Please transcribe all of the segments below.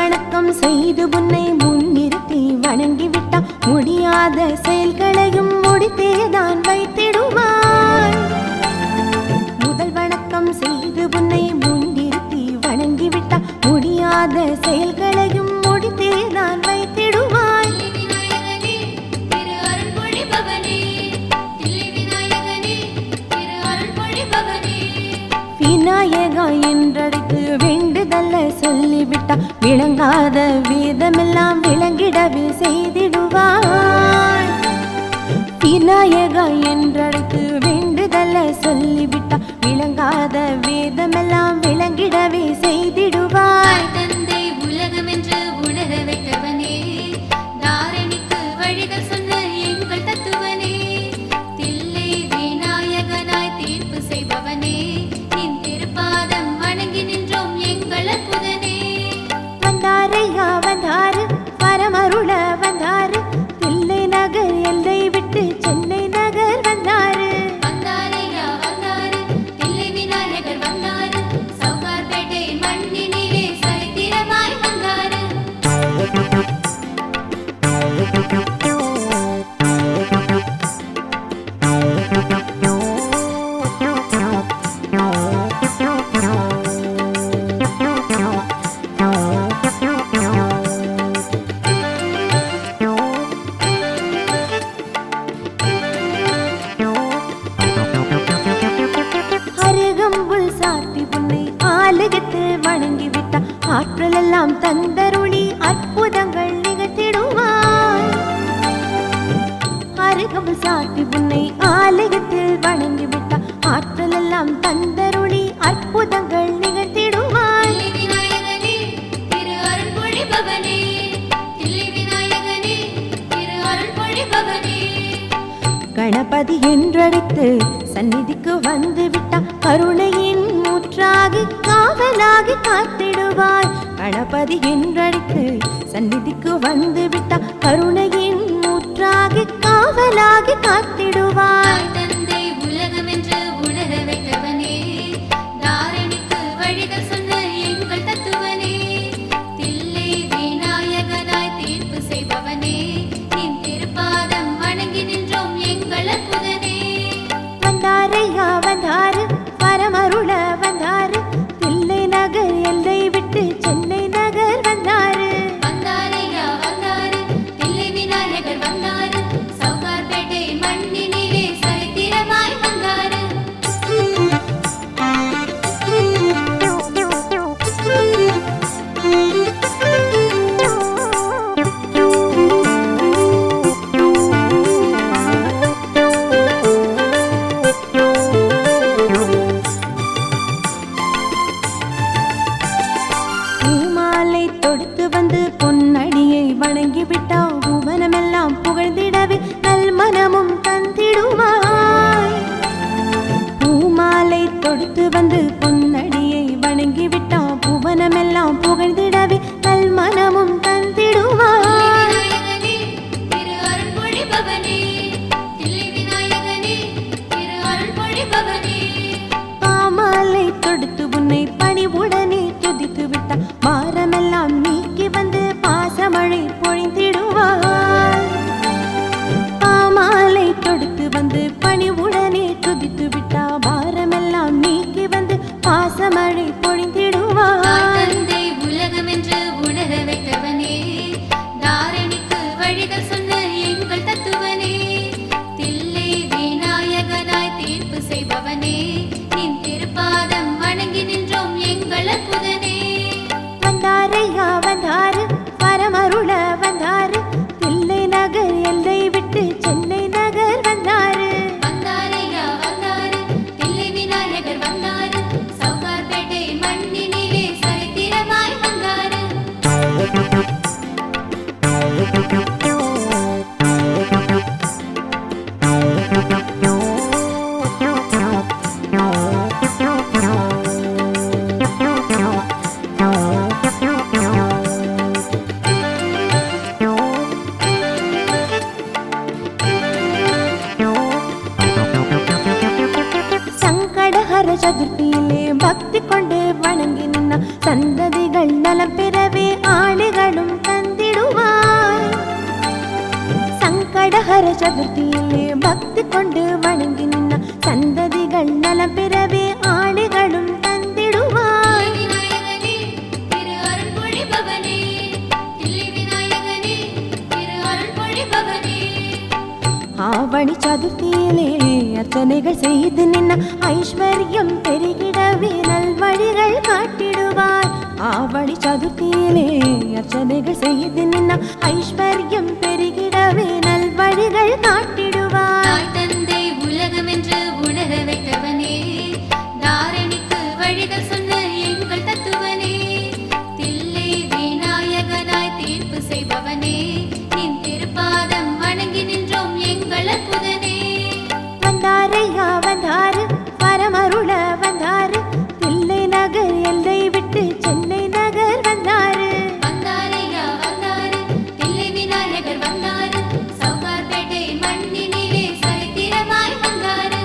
வணக்கம் செய்து உன்னை முன்னிறுத்தி வணங்கிவிட்டால் முடியாத செயல்களையும் முடித்தேதான் வைத்திடுவாய். முதல் வணக்கம் செய்து உன்னை முன்னிறுத்தி வணங்கிவிட்டால் முடியாத செயல்களையும் முடித்தேதான் வைத்திடுவாய். விநாயகா என்றழைத்து வேண்டுதல்ல சொல்லிவிட்டா விளங்காத வேதமெல்லாம் விளங்கிடவே செய்திடுவாய். விநாயகா என்றழைத்து வேண்டுதல்ல சொல்லிவிட்டா விளங்காத வேதமெல்லாம் விளங்கிடவே செய்திடுவாய். தந்தை உலகம் என்று உணர வைத்தவனே, தாரணிக்கு வழிகள் சொன்ன எங்கள் தத்துவனே, தில்லை விநாயகனாய் தீர்ப்பு செய்பவனே, நின் திருப்பாதம் வணங்கி நின்றோம் எங்கள் அற்புதனே. வந்தாரையா வந்தாரு பரமருள வந்தாரு, தில்லை நகர் எல்லை விட்டு சென்னை நகர் வந்தாரு. வந்தாரையா வந்தாரு, தில்லை விநாயகர் வந்தாரு, சவுகார்பேட்டை மண்ணினிலே சரித்திரமாய் வந்தாரு. அருகம்புல் சாத்தி உன்னை ஆலயத்து வணங்கிவிட்டா ஆற்றல் எல்லாம் தந்தருளி அற்புதங்கள் நிகழ்த்திடுவாய். அருகம்புல் சாத்தி உன்னை ஆலயத்தில் வணங்கிவிட்டா ஆற்றல் எல்லாம் தந்தருளி அற்புதங்கள் நிகழ்த்திடுவாய். தில்லை விநாயகனே, திரு அருள் பொழிபவனே, தில்லை விநாயகனே, திரு அருள் பொழிபவனே. கணபதி என்றழைத்து சந்நிதிக்கு வந்து விட்டா கருணையின் ஊற்றாகி காவலாகி காத்திடுவாய். கணபதி என்றழைத்து சந்நிதிக்கு வந்து விட்டா கருணையின் ஊற்றாகி காவலாகி காத்திடுவாய். தந்தை உலகம் என்று உணர வைத்தவனே, தாரணிக்கு வழிகள் சொன்ன எங்கள் தத்துவனே, தில்லை விநாயகனாய் தீர்ப்பு செய்பவனே, நின் திருப்பாதம் வணங்கி நின்றோம் எங்கள் அற்புதனே. வந்தாரையா வந்தாரு பரமருள வந்தாரு, தில்லை நகர் எல்லை விட்டு சென்னை நகர் வந்தாரு. வந்தாரையா வந்தாரு, தில்லை விநாயகர் வந்தாரு, சவுகார்பேட்டை மண்ணினிலே சரித்திரமாய் வந்தாரு. பூமாலை தொடுத்து வந்து பொன்னடியை வணங்கிவிட்டா புவனமெல்லாம் புகழ்ந்திடவே நல் மனமும் தந்திடுவாய். பூமாலை தொடுத்து வந்து பொன்னடியை வணங்கிவிட்டா புவனமெல்லாம் புகழ்ந்திடவே நல் மனமும் தந்திடுவாய். விநாயகனே, திரு அருள் பொழிபவனே, தில்லை விநாயகனே, திரு அருள் பொழிபவனே. பாமாலை தொடுத்து உன்னை பணிவுடனே துதித்து விட்டா மாறமெல்லாம் நீக்கி வந்து பாசமழை பொழிந்திடுவாய். பாமாலை தொடுத்து வந்து பணிவுடனே துதித்து விட்டா பாரமெல்லாம் நீக்கி வந்து பாசமழை பொழிந்திடுவாய். தந்தை உலகம் என்று உணர வைத்தவனே, தாரணிக்கு வழிகள் சொன்ன எங்கள் தத்துவனே, தில்லை விநாயகனாய் தீர்ப்பு செய்பவனே, நின் திருப்பாதம் வணங்கி நின்றோம் எங்கள் அற்புதனே. வந்தாரையா வந்தாரு பரமருள வந்தாரு, தில்லை நகர் எல்லை விட்டு சென்னை நகர் வந்தாரு. வந்தாரையா வந்தாரு, தில்லை விநாயகர் வந்தாரு, சவுகார்பேட்டை மண்ணினிலே சரித்திரமாய் வந்தாரு. சதுர்த்தியிலே பக்தி கொண்டு வணங்கி நின்ன சந்ததிகள் நலம் பெறவே ஆணை சதுர்த்தியிலே பக்தி கொண்டு வணங்கி நின்ன சந்ததிகள் நலம் பெறவே ஆணைகளும் தந்திடுவாய். விநாயகனே திரு அருள் பொழிபவனே, தில்லை விநாயகனே திரு அருள் பொழிபவனே. ஆவணி சதுர்த்தியிலே அர்ச்சனைகள் செய்து நின்ன ஐஸ்வர்யம் பெருகிடவே நல்வழிகள் காட்டிடுவார். ஆவணி சதுர்த்தியிலே அர்ச்சனைகள் செய்து நின்ன ஐஸ்வர்யம் பெருகிடவே நல்வழிகள் காட்டிடுவார். தாய் தந்தை உலகம் என்று உணர வைத்தவனே, தாரணிக்கு வழிகள் சொன்ன எங்கள் தத்துவனே, தில்லை விநாயகனாய் தீர்ப்பு செய்பவனே, நின் திருப்பாதம் வணங்கி நின்றோம் எங்கள் அற்புதனே. வந்தாரையா வந்தாரு பரமருள வந்தாரு, தில்லை நகர் எல்லை விட்டு சென்னை நகர் வந்தாரு. வந்தாரையா வந்தாரு, தில்லை விநாயகர் வந்தாரு, சவுகார்பேட்டை மண்ணினிலே சரித்திரமாய் வந்தாரு.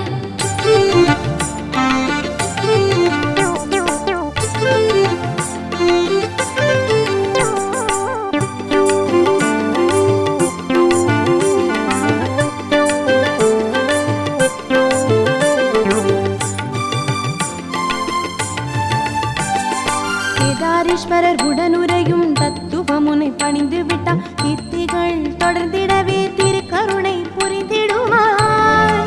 கேதாரீஸ்வரர் உடனுரையும் தத்துவமுனை பணிந்து விட்டார். கீர்த்திகள் தொடர்ந்திடவே திருக்கருணை புரிந்திடுவார்.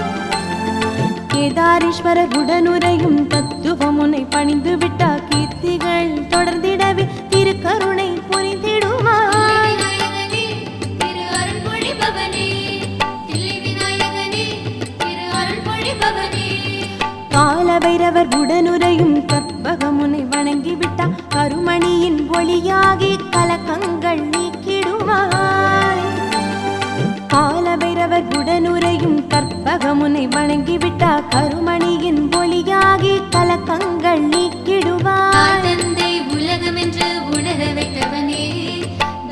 கேதாரீஸ்வரர் உடனுரையும் தத்துவமுனை பணிந்து விட்டார். கீர்த்திகள் தொடர்ந்திடவே திருக்கருணை புரிந்திடுவார். விநாயகனே திரு அருள் பொழிபவனே, தில்லை விநாயகனே திரு அருள் பொழிபவனே. காலபைரவர் உடனுரையும் கற்பகமுனை வணங்கி விட்டார். கருமணியின் ஒளியாகி கலக்கங்கள் நீக்கிடுவாய். காலபைரவர் உடனுரையும் கற்பகமுனை வணங்கி விட்டார். கருமணியின் ஒளியாகி கலக்கங்கள் நீக்கிடுவாய். தாய் தந்தை உலகம் என்று உணர வைத்தவனே,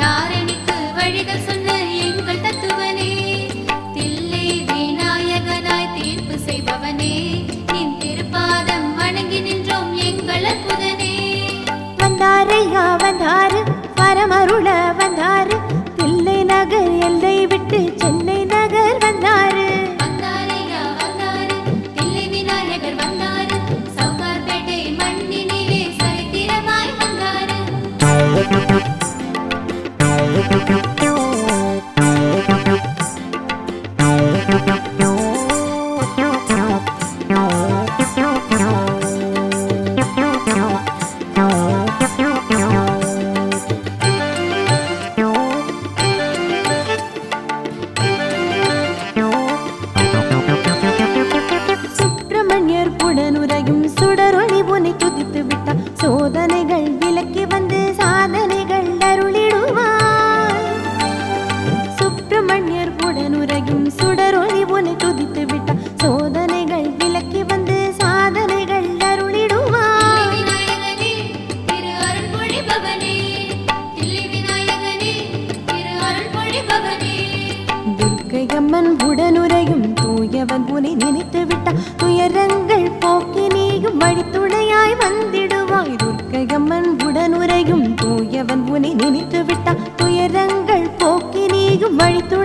தாரணிக்கு வழிகள் சொன்ன எங்கள் தத்துவனே, தில்லை விநாயகனாய் தீர்ப்பு செய்பவனே, நின் திருப்பாதம் வணங்கி நின்றோம் எங்கள் அற்புதனே. வந்தாரையா வந்தாரு பரமருள வந்தாரு, தில்லை நகர் எல்லை விட்டு சென்னை நகர் வந்தாரு. வந்தாரையா வந்தாரு, தில்லை விநாயகர் வந்தாரு, சவுகார்பேட்டை மண்ணினிலே சரித்திரமாய் வந்தாரு. சுப்பிரமணியர் உடனுரையும் சுடரொளி உனை துதித்து விட்டார். சோதனைகள் விலக்கி வந்து சாதனைகள் அருளிடுவார். சுப்பிரமணியர் உடனுரையும் சுடரொளி உனை துதித்து விட்டார். சோதனைகள் விலக்கி வந்து சாதனைகள் அருளிடுவார். விநாயகனே திரு அருள் பொழிபவனே, தில்லை விநாயகனே திரு அருள் பொழிபவனே. துர்க்கையம்மன் உடனுரையும் தூயவன் உனை நினைத்து விட்டார். துயரங்கள் போக்கி நீயும் வழித்துணையாய் வந்திடுவாய். துர்க்கையம்மன் உடனுரையும் தூயவன் உனை நினைத்து விட்டார். துயரங்கள் போக்கி நீயும் வழித்துணை